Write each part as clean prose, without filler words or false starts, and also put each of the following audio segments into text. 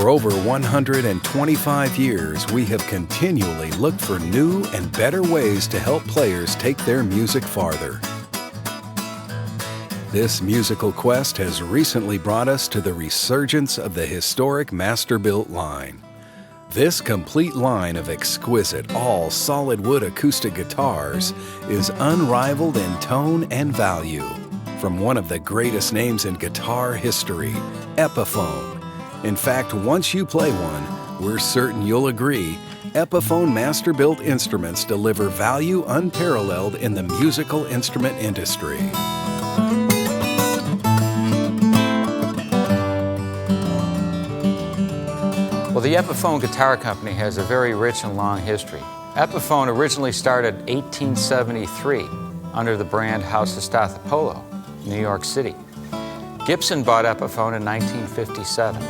For over 125 years, we have continually looked for new and better ways to help players take their music farther. This musical quest has recently brought us to the resurgence of the historic Masterbuilt line. This complete line of exquisite, all-solid wood acoustic guitars is unrivaled in tone and value. From one of the greatest names in guitar history, Epiphone. In fact, once you play one, we're certain you'll agree, Epiphone Masterbuilt instruments deliver value unparalleled in the musical instrument industry. Well, the Epiphone Guitar Company has a very rich and long history. Epiphone originally started 1873 under the brand House of Stathopolo, New York City. Gibson bought Epiphone in 1957.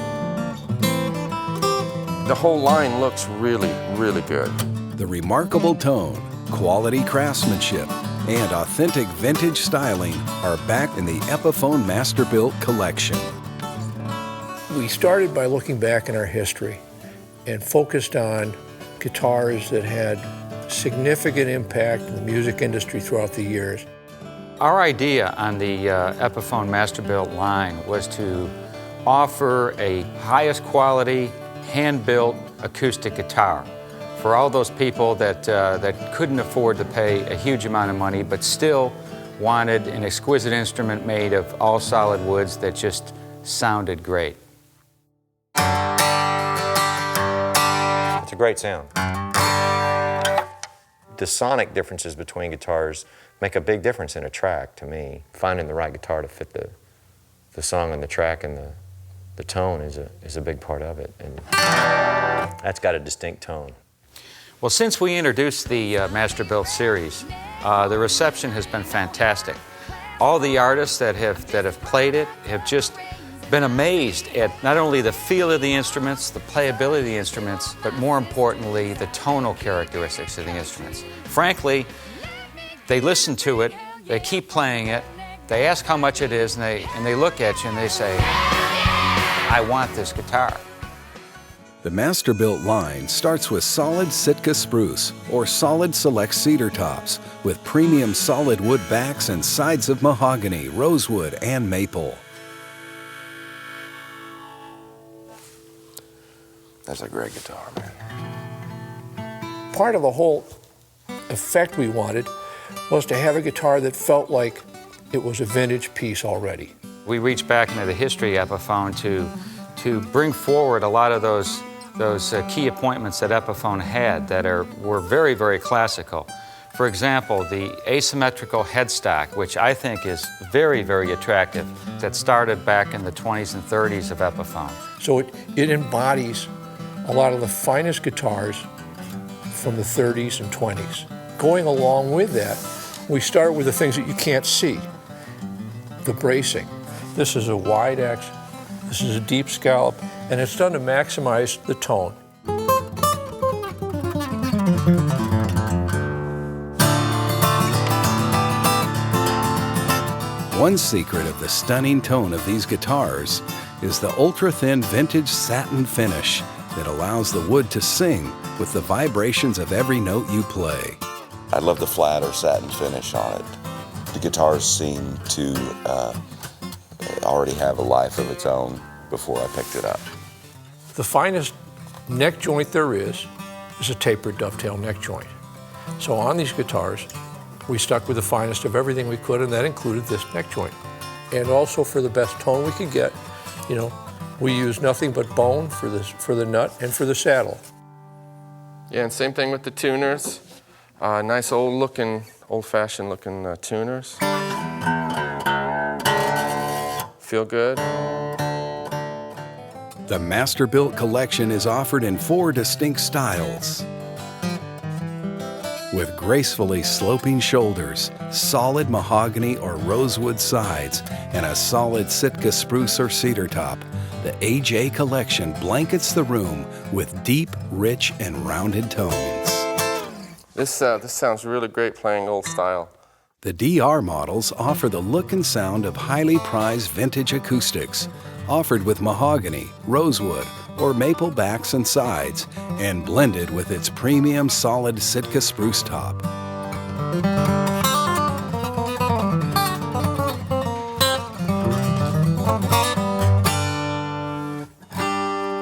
The whole line looks really, really good. The remarkable tone, quality craftsmanship, and authentic vintage styling are back in the Epiphone Masterbuilt collection. We started by looking back in our history and focused on guitars that had significant impact in the music industry throughout the years. Our idea on the Epiphone Masterbuilt line was to offer a highest quality, hand-built acoustic guitar for all those people that couldn't afford to pay a huge amount of money but still wanted an exquisite instrument made of all solid woods that just sounded great. It's a great sound. The sonic differences between guitars make a big difference in a track to me. Finding the right guitar to fit the song and the track and the tone is a big part of it, and that's got a distinct tone. Well, since we introduced the Masterbuilt series, the reception has been fantastic. All the artists that have played it have just been amazed at not only the feel of the instruments, the playability of the instruments, but more importantly, the tonal characteristics of the instruments. Frankly, they listen to it, they keep playing it, they ask how much it is, and they look at you and they say, I want this guitar. The Masterbuilt line starts with solid Sitka spruce or solid select cedar tops with premium solid wood backs and sides of mahogany, rosewood, and maple. That's a great guitar, man. Part of the whole effect we wanted was to have a guitar that felt like it was a vintage piece already. We reached back into the history of Epiphone to bring forward a lot of those key appointments that Epiphone had that were very, very classical. For example, the asymmetrical headstock, which I think is very, very attractive, that started back in the 20s and 30s of Epiphone. So it embodies a lot of the finest guitars from the 30s and 20s. Going along with that, we start with the things that you can't see. The bracing. This is a wide X, this is a deep scallop, and it's done to maximize the tone. One secret of the stunning tone of these guitars is the ultra-thin vintage satin finish that allows the wood to sing with the vibrations of every note you play. I love the flat or satin finish on it. The guitars seem to already have a life of its own before I picked it up. The finest neck joint there is a tapered dovetail neck joint. So on these guitars, we stuck with the finest of everything we could, and that included this neck joint. And also for the best tone we could get, we use nothing but bone for the nut and for the saddle. Yeah, and same thing with the tuners. Nice old-fashioned looking tuners. Feel good. The Masterbuilt collection is offered in 4 distinct styles. With gracefully sloping shoulders, solid mahogany or rosewood sides, and a solid Sitka spruce or cedar top, the AJ collection blankets the room with deep, rich, and rounded tones. This sounds really great playing old style. The DR models offer the look and sound of highly prized vintage acoustics, offered with mahogany, rosewood, or maple backs and sides, and blended with its premium solid Sitka spruce top.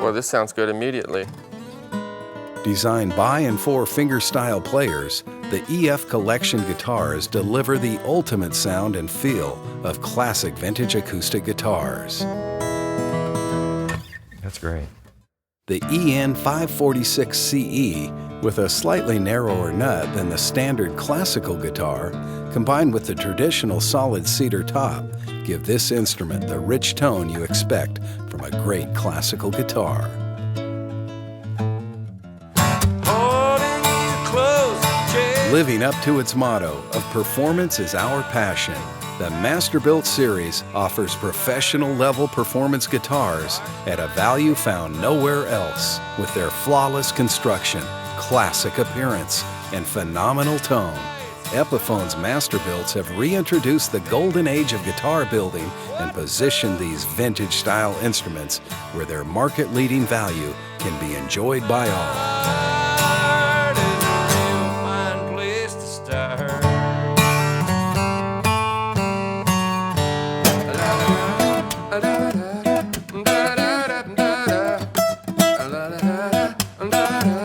Well, this sounds good immediately. Designed by and for fingerstyle players, the EF Collection guitars deliver the ultimate sound and feel of classic vintage acoustic guitars. That's great. The EN 546CE, with a slightly narrower nut than the standard classical guitar, combined with the traditional solid cedar top, give this instrument the rich tone you expect from a great classical guitar. Living up to its motto of performance is our passion, the Masterbuilt series offers professional-level performance guitars at a value found nowhere else, with their flawless construction, classic appearance, and phenomenal tone. Epiphone's Masterbuilts have reintroduced the golden age of guitar building and positioned these vintage-style instruments where their market-leading value can be enjoyed by all. Da da da da da da da da da da da da da da.